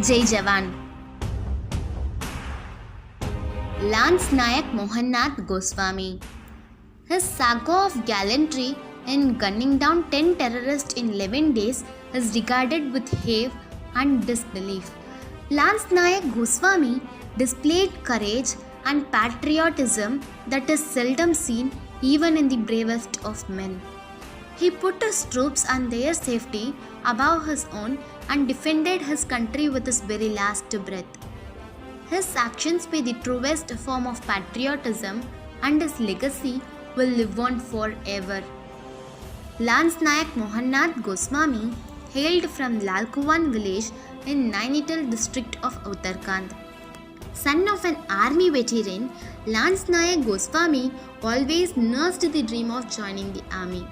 Jai Jawan. Lance Nayak Mohannath Goswami. His saga of gallantry in gunning down 10 terrorists in 11 days is regarded with awe and disbelief. Lance Nayak Goswami displayed courage and patriotism that is seldom seen even in the bravest of men. He put his troops and their safety above his own and defended his country with his very last breath. His actions were the truest form of patriotism and his legacy will live on forever. Lance Nayak Mohannath Goswami hailed from Lalkuwan village in Nainital district of Uttarakhand. Son of an army veteran, Lance Nayak Goswami always nursed the dream of joining the army.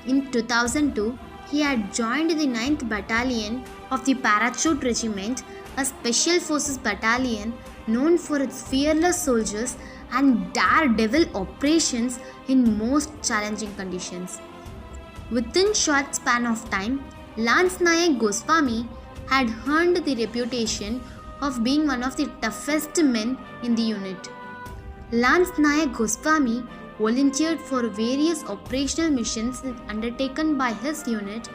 In 2002, he had joined the 9th Battalion of the Parachute Regiment, a special forces battalion known for its fearless soldiers and daredevil operations in most challenging conditions. Within short span of time, Lance Nayak Goswami had earned the reputation of being one of the toughest men in the unit. Lance Nayak Goswami volunteered for various operational missions undertaken by his unit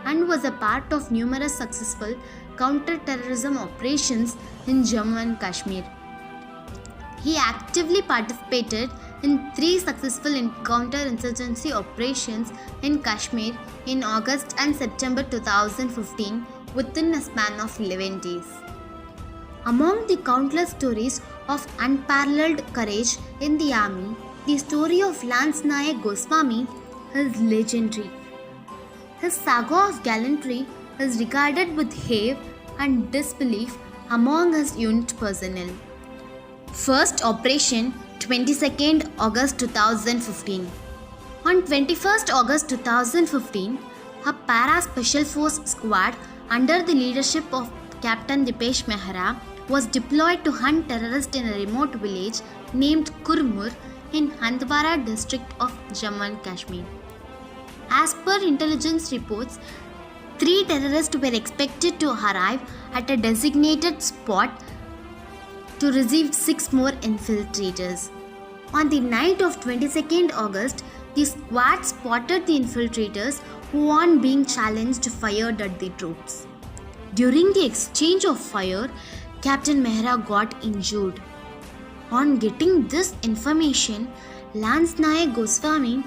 and was a part of numerous successful counter-terrorism operations in Jammu and Kashmir. He actively participated in 3 successful counter-insurgency operations in Kashmir in August and September 2015 within a span of 11 days. Among the countless stories of unparalleled courage in the army, the story of Lance Nayak Goswami is legendary. His saga of gallantry is regarded with awe and disbelief among his unit personnel. First Operation 22nd August 2015. On 21st August 2015, a Para Special Force squad under the leadership of Captain Dipesh Mehra was deployed to hunt terrorists in a remote village named Kurmur in Handwara district of Jammu and Kashmir. As per intelligence reports, 3 terrorists were expected to arrive at a designated spot to receive 6 more infiltrators. On the night of 22nd August, the squad spotted the infiltrators who, on being challenged, fired at the troops. During the exchange of fire, Captain Mehra got injured. On getting this information, Lance Nayak Goswami,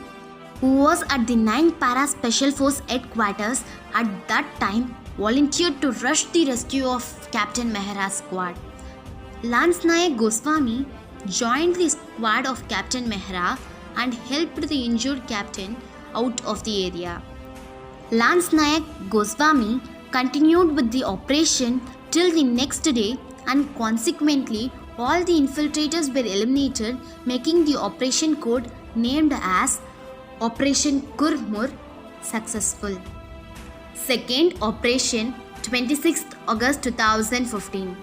who was at the 9th Para Special Force headquarters at that time, volunteered to rush the rescue of Captain Mehra's squad. Lance Nayak Goswami joined the squad of Captain Mehra and helped the injured captain out of the area. Lance Nayak Goswami continued with the operation till the next day, and consequently all the infiltrators were eliminated, making the operation code named as Operation Kurmur successful. Second Operation 26th August 2015.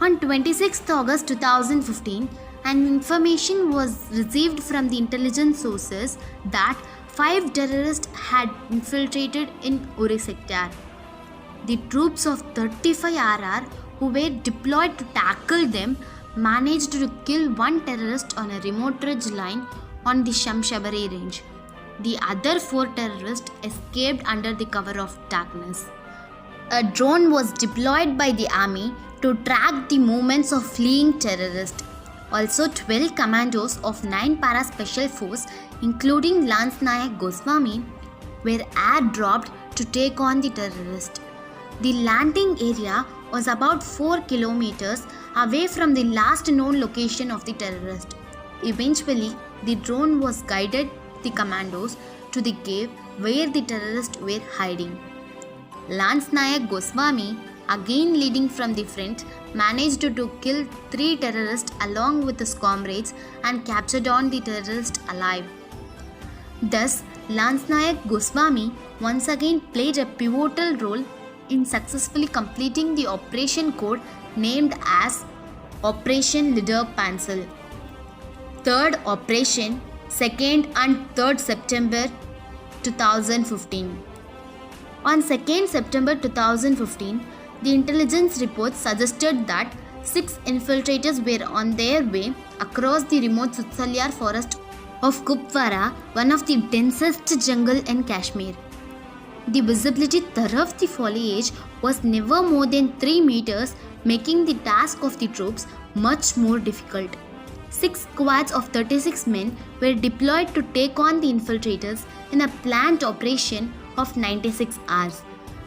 On 26th August 2015, an information was received from the intelligence sources that 5 terrorists had infiltrated in Uri sector. The troops of 35 RR who were deployed to tackle them managed to kill 1 terrorist on a remote ridge line on the Shamshabari range. The other 4 terrorists escaped under the cover of darkness. A drone was deployed by the army to track the movements of fleeing terrorists. Also, 12 commandos of 9 Para Special Force, including Lance Nayak Goswami, were airdropped to take on the terrorists. The landing area was about 4 kilometers away from the last known location of the terrorist. Eventually, the drone was guided the commandos to the cave where the terrorists were hiding. Lance Nayak Goswami, again leading from the front, managed to kill 3 terrorists along with his comrades and captured on the terrorists alive. Thus, Lance Nayak Goswami once again played a pivotal role in successfully completing the operation code named as Operation Leader Pencil. Third Operation 2nd and 3rd September 2015. On 2nd September 2015, The intelligence reports suggested that 6 infiltrators were on their way across the remote Sutsalyar forest of Kupwara, one of the densest jungle in Kashmir. The visibility through the foliage was never more than 3 meters, making the task of the troops much more difficult. 6 squads of 36 men were deployed to take on the infiltrators in a planned operation of 96 hours.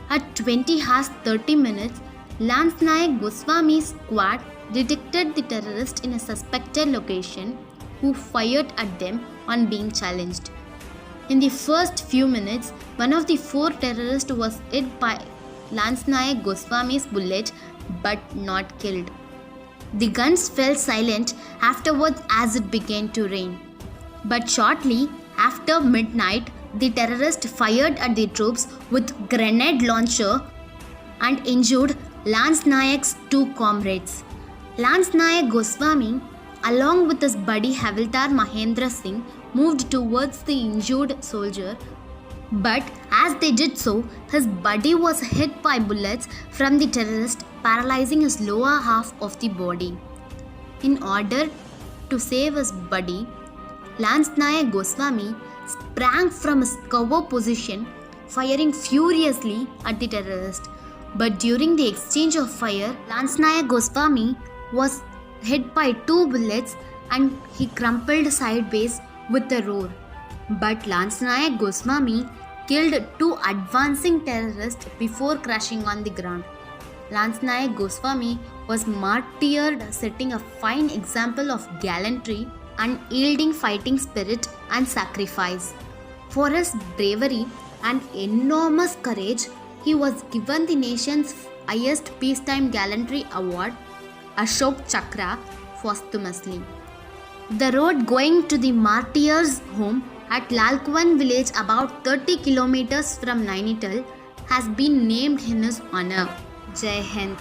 At 20 hours 30 minutes, Lance Nayak Goswami's squad detected the terrorist in a suspected location, who fired at them on being challenged. In the first few minutes, one of the 4 terrorists was hit by Lance Nayak Goswami's bullet but not killed. The guns fell silent afterwards as it began to rain. But shortly after midnight, the terrorist fired at the troops with grenade launcher and injured Lance Nayak's 2 comrades. Lance Nayak Goswami, along with his buddy Havildar Mahendra Singh, moved towards the injured soldier, but as they did so, his buddy was hit by bullets from the terrorist, paralyzing his lower half of the body. In order to save his buddy, Lance Nayak Goswami sprang from his cover position, firing furiously at the terrorist. But during the exchange of fire, Lance Nayak Goswami was hit by 2 bullets and he crumpled sideways with a roar. But Lance Nayak Goswami killed 2 advancing terrorists before crashing on the ground. Lance Nayak Goswami was martyred, setting a fine example of gallantry, unyielding fighting spirit and sacrifice. For his bravery and enormous courage, he was given the nation's highest peacetime gallantry award, Ashok Chakra, posthumously. The road going to the martyrs' home at Lalkuan village, about 30 kilometers from Nainital, has been named in his honor. Jai Hind.